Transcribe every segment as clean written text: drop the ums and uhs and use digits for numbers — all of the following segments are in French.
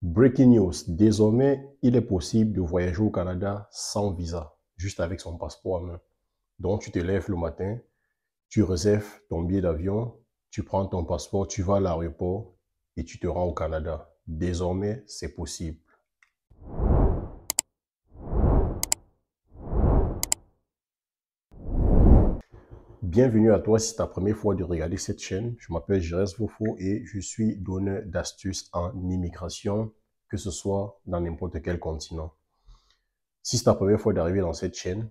Breaking news, désormais, il est possible de voyager au Canada sans visa, juste avec son passeport en main. Donc, tu te lèves le matin, tu réserves ton billet d'avion, tu prends ton passeport, tu vas à l'aéroport et tu te rends au Canada. Désormais, c'est possible. Bienvenue à toi si c'est ta première fois de regarder cette chaîne. Je m'appelle Jérès Fofo et je suis donneur d'astuces en immigration, que ce soit dans n'importe quel continent. Si c'est ta première fois d'arriver dans cette chaîne,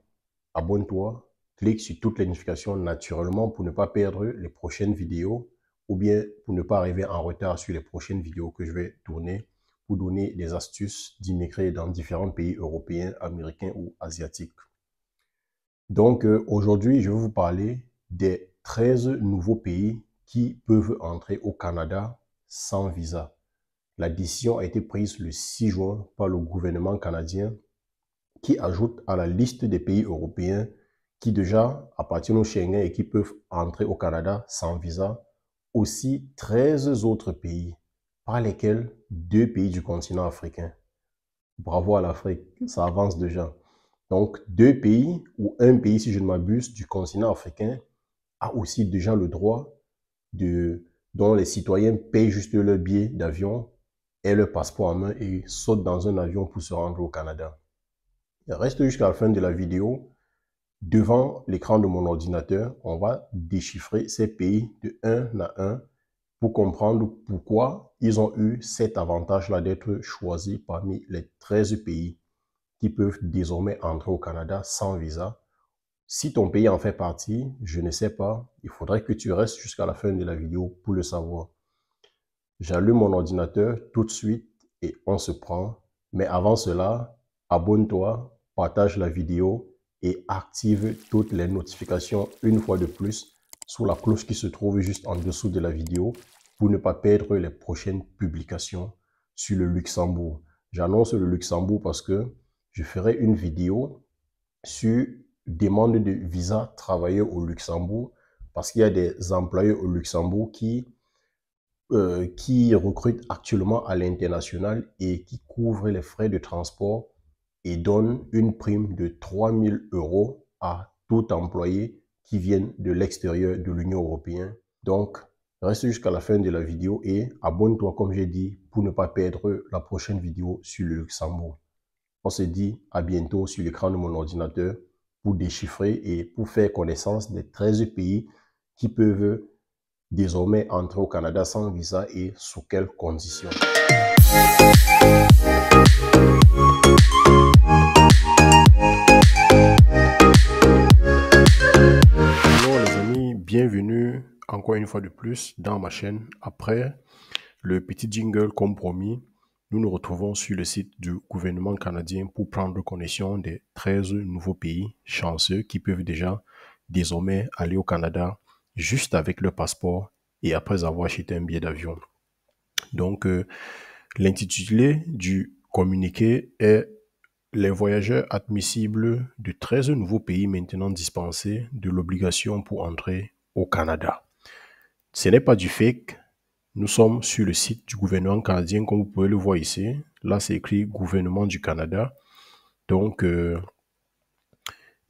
abonne-toi, clique sur toutes les notifications naturellement pour ne pas perdre les prochaines vidéos ou bien pour ne pas arriver en retard sur les prochaines vidéos que je vais tourner pour donner des astuces d'immigrer dans différents pays européens, américains ou asiatiques. Donc aujourd'hui, je vais vous parler des 13 nouveaux pays qui peuvent entrer au Canada sans visa. La décision a été prise le 6 juin par le gouvernement canadien qui ajoute à la liste des pays européens qui déjà appartiennent au Schengen et qui peuvent entrer au Canada sans visa, aussi 13 autres pays, par lesquels 2 pays du continent africain. Bravo à l'Afrique, ça avance déjà. Donc 2 pays ou un pays, si je ne m'abuse, du continent africain a aussi déjà le droit dont les citoyens payent juste leur billet d'avion et leur passeport en main et sautent dans un avion pour se rendre au Canada. Reste jusqu'à la fin de la vidéo. Devant l'écran de mon ordinateur, on va déchiffrer ces pays de un à un pour comprendre pourquoi ils ont eu cet avantage-là d'être choisis parmi les 13 pays qui peuvent désormais entrer au Canada sans visa. Si ton pays en fait partie, je ne sais pas, il faudrait que tu restes jusqu'à la fin de la vidéo pour le savoir. J'allume mon ordinateur tout de suite et on se prend. Mais avant cela, abonne-toi, partage la vidéo et active toutes les notifications une fois de plus sous la cloche qui se trouve juste en dessous de la vidéo pour ne pas perdre les prochaines publications sur le Luxembourg. J'annonce le Luxembourg parce que je ferai une vidéo sur demande de visa travailleur au Luxembourg parce qu'il y a des employeurs au Luxembourg qui recrute actuellement à l'international et qui couvre les frais de transport et donne une prime de 3 000 € à tout employé qui vient de l'extérieur de l'Union européenne. Donc, reste jusqu'à la fin de la vidéo et abonne-toi comme j'ai dit pour ne pas perdre la prochaine vidéo sur le Luxembourg. On se dit à bientôt sur l'écran de mon ordinateur pour déchiffrer et pour faire connaissance des 13 pays qui peuvent désormais entrer au Canada sans visa et sous quelles conditions. Bonjour les amis, bienvenue encore une fois de plus dans ma chaîne. Après le petit jingle comme promis, nous nous retrouvons sur le site du gouvernement canadien pour prendre connaissance des 13 nouveaux pays chanceux qui peuvent déjà désormais aller au Canada juste avec leur passeport et après avoir acheté un billet d'avion. Donc, l'intitulé du communiqué est « Les voyageurs admissibles de 13 nouveaux pays maintenant dispensés de l'obligation pour entrer au Canada ». Ce n'est pas du fake. Nous sommes sur le site du gouvernement canadien, comme vous pouvez le voir ici. Là, c'est écrit « Gouvernement du Canada ». Donc,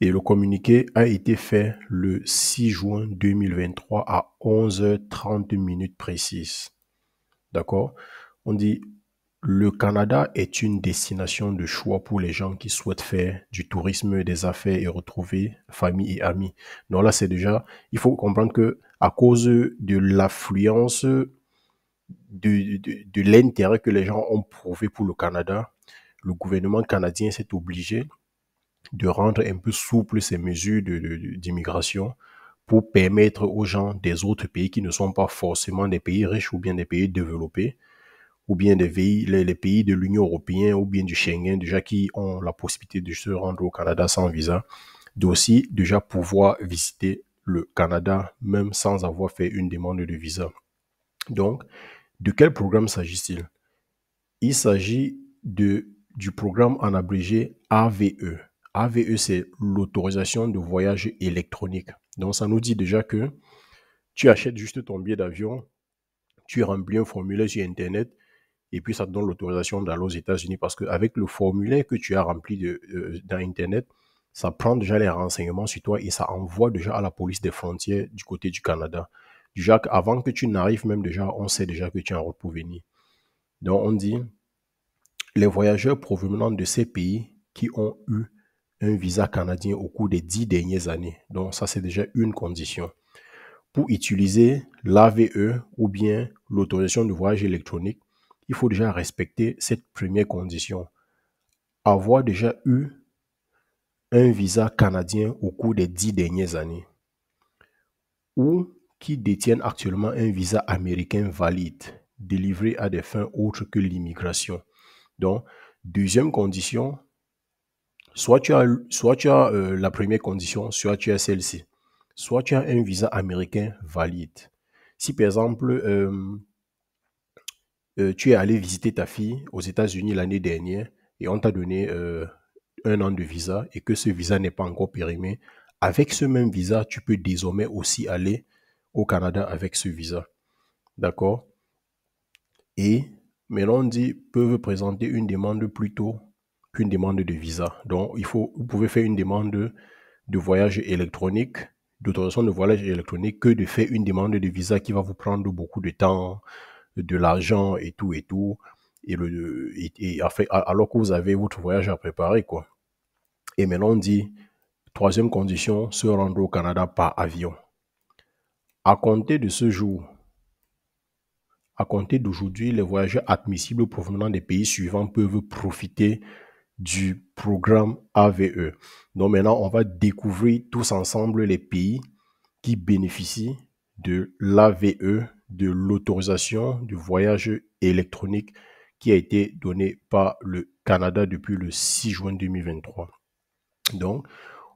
et le communiqué a été fait le 6 juin 2023 à 11h30 précises. D'accord? On dit le Canada est une destination de choix pour les gens qui souhaitent faire du tourisme, des affaires et retrouver famille et amis. Donc là, c'est déjà, il faut comprendre que à cause de l'affluence, de l'intérêt que les gens ont prouvé pour le Canada, le gouvernement canadien s'est obligé de rendre un peu souple ces mesures d'immigration pour permettre aux gens des autres pays qui ne sont pas forcément des pays riches ou bien des pays développés, ou bien les pays de l'Union européenne ou bien du Schengen, déjà qui ont la possibilité de se rendre au Canada sans visa, d'aussi déjà pouvoir visiter le Canada même sans avoir fait une demande de visa. Donc, de quel programme s'agit-il? Il s'agit du programme en abrégé AVE. AVE, c'est l'autorisation de voyage électronique. Donc, ça nous dit déjà que tu achètes juste ton billet d'avion, tu remplis un formulaire sur Internet et puis ça te donne l'autorisation d'aller aux États-Unis parce qu'avec le formulaire que tu as rempli dans Internet, ça prend déjà les renseignements sur toi et ça envoie déjà à la police des frontières du côté du Canada. Déjà, avant que tu n'arrives même déjà, on sait déjà que tu es en route pour venir. Donc, on dit, les voyageurs provenant de ces pays qui ont eu un visa canadien au cours des 10 dernières années. Donc, ça, c'est déjà une condition. Pour utiliser l'AVE ou bien l'autorisation de voyage électronique, il faut déjà respecter cette première condition. Avoir déjà eu un visa canadien au cours des 10 dernières années ou qui détiennent actuellement un visa américain valide délivré à des fins autres que l'immigration. Donc, deuxième condition, soit tu as la première condition, soit tu as celle-ci. Soit tu as un visa américain valide. Si par exemple, tu es allé visiter ta fille aux États-Unis l'année dernière et on t'a donné un an de visa et que ce visa n'est pas encore périmé, avec ce même visa, tu peux désormais aussi aller au Canada avec ce visa. D'accord? Et maintenant, on dit peuvent présenter une demande plus tôt qu'une demande de visa. Donc, vous pouvez faire une demande de voyage électronique, d'autorisation de voyage électronique, que de faire une demande de visa qui va vous prendre beaucoup de temps, de l'argent et tout et tout. Alors que vous avez votre voyage à préparer, quoi. Et maintenant, on dit, troisième condition, se rendre au Canada par avion. À compter de ce jour, à compter d'aujourd'hui, les voyageurs admissibles provenant des pays suivants peuvent profiter du programme AVE. Donc maintenant, on va découvrir tous ensemble les pays qui bénéficient de l'AVE, de l'autorisation du voyage électronique qui a été donnée par le Canada depuis le 6 juin 2023. Donc,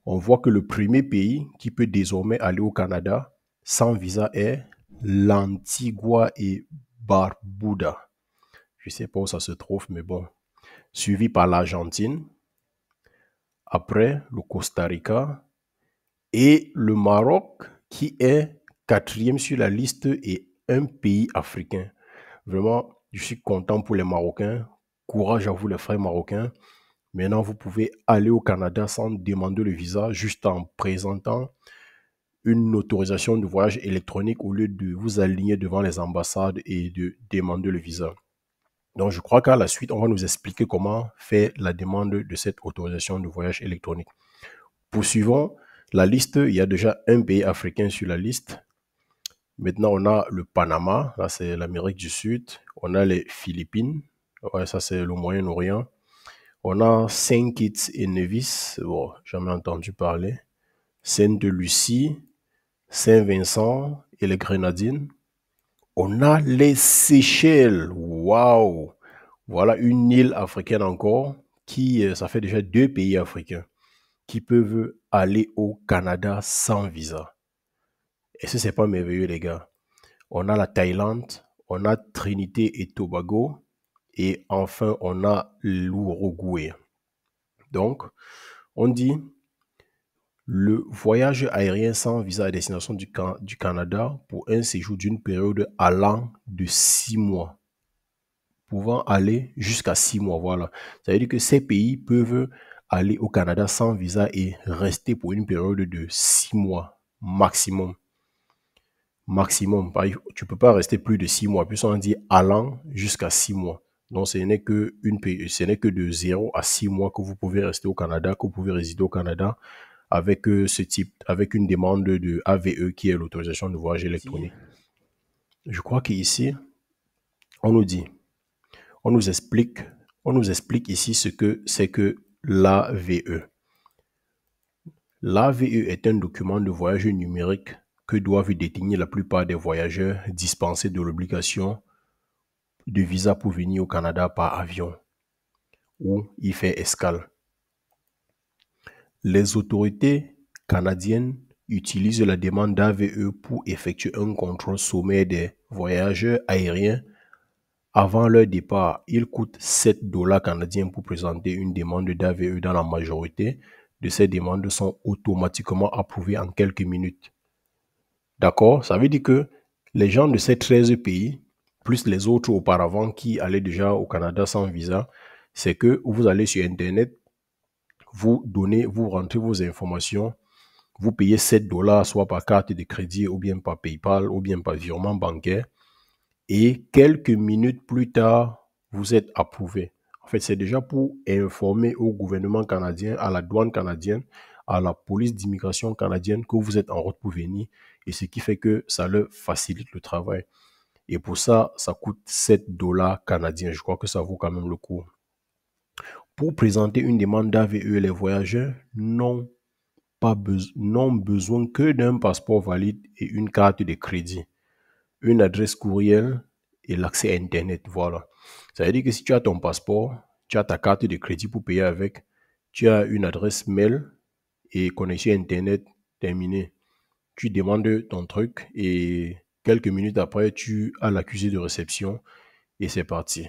on voit que le premier pays qui peut désormais aller au Canada sans visa est l'Antigua et Barbuda. Je ne sais pas où ça se trouve, mais bon. Suivi par l'Argentine, après le Costa Rica et le Maroc qui est quatrième sur la liste et un pays africain. Vraiment, je suis content pour les Marocains. Courage à vous les frères marocains. Maintenant, vous pouvez aller au Canada sans demander le visa, juste en présentant une autorisation de voyage électronique au lieu de vous aligner devant les ambassades et de demander le visa. Donc, je crois qu'à la suite, on va nous expliquer comment faire la demande de cette autorisation de voyage électronique. Poursuivons la liste. Il y a déjà un pays africain sur la liste. Maintenant, on a le Panama. Là, c'est l'Amérique du Sud. On a les Philippines. Ouais, ça, c'est le Moyen-Orient. On a Saint Kitts et Nevis. Bon, jamais entendu parler. Sainte-Lucie, Saint-Vincent et les Grenadines. On a les Seychelles. Waouh! Voilà une île africaine encore qui, ça fait déjà 2 pays africains qui peuvent aller au Canada sans visa. Et ce n'est pas merveilleux, les gars. On a la Thaïlande, on a Trinité et Tobago, et enfin, on a l'Uruguay. Donc, on dit le voyage aérien sans visa à destination du Canada pour un séjour d'une période allant de 6 mois. Pouvant aller jusqu'à 6 mois, voilà. Ça veut dire que ces pays peuvent aller au Canada sans visa et rester pour une période de 6 mois maximum. Maximum. Tu ne peux pas rester plus de 6 mois. Puis on dit allant jusqu'à 6 mois. Donc ce n'est que de 0 à 6 mois que vous pouvez rester au Canada, que vous pouvez résider au Canada avec avec une demande de AVE qui est l'autorisation de voyage électronique. Je crois qu'ici, on nous explique ici ce que c'est que l'AVE. L'AVE est un document de voyage numérique que doivent détenir la plupart des voyageurs dispensés de l'obligation de visa pour venir au Canada par avion ou y faire escale. Les autorités canadiennes utilisent la demande d'AVE pour effectuer un contrôle sommaire des voyageurs aériens avant leur départ. Il coûte 7 $ canadiens pour présenter une demande d'AVE. Dans la majorité de ces demandes sont automatiquement approuvées en quelques minutes. D'accord? Ça veut dire que les gens de ces 13 pays plus les autres auparavant qui allaient déjà au Canada sans visa, c'est que vous allez sur Internet, vous rentrez vos informations, vous payez 7 dollars, soit par carte de crédit, ou bien par PayPal, ou bien par virement bancaire. Et quelques minutes plus tard, vous êtes approuvé. En fait, c'est déjà pour informer au gouvernement canadien, à la douane canadienne, à la police d'immigration canadienne que vous êtes en route pour venir. Et ce qui fait que ça leur facilite le travail. Et pour ça, ça coûte 7 dollars canadiens. Je crois que ça vaut quand même le coup. Pour présenter une demande d'AVE, les voyageurs n'ont besoin que d'un passeport valide et une carte de crédit, une adresse courriel et l'accès à Internet. Voilà. Ça veut dire que si tu as ton passeport, tu as ta carte de crédit pour payer avec, tu as une adresse mail et connexion Internet terminée. Tu demandes ton truc et quelques minutes après, tu as l'accusé de réception et c'est parti.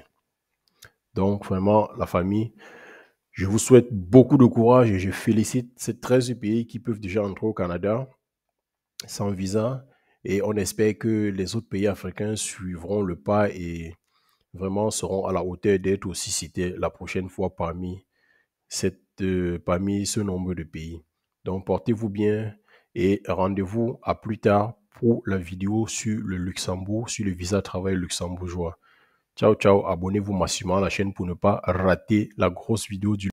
Donc, vraiment, la famille, je vous souhaite beaucoup de courage et je félicite ces 13 pays qui peuvent déjà entrer au Canada sans visa. Et on espère que les autres pays africains suivront le pas et vraiment seront à la hauteur d'être aussi cités la prochaine fois parmi ce nombre de pays. Donc, portez-vous bien et rendez-vous à plus tard pour la vidéo sur le Luxembourg, sur le visa travail luxembourgeois. Ciao, ciao. Abonnez-vous massivement à la chaîne pour ne pas rater la grosse vidéo du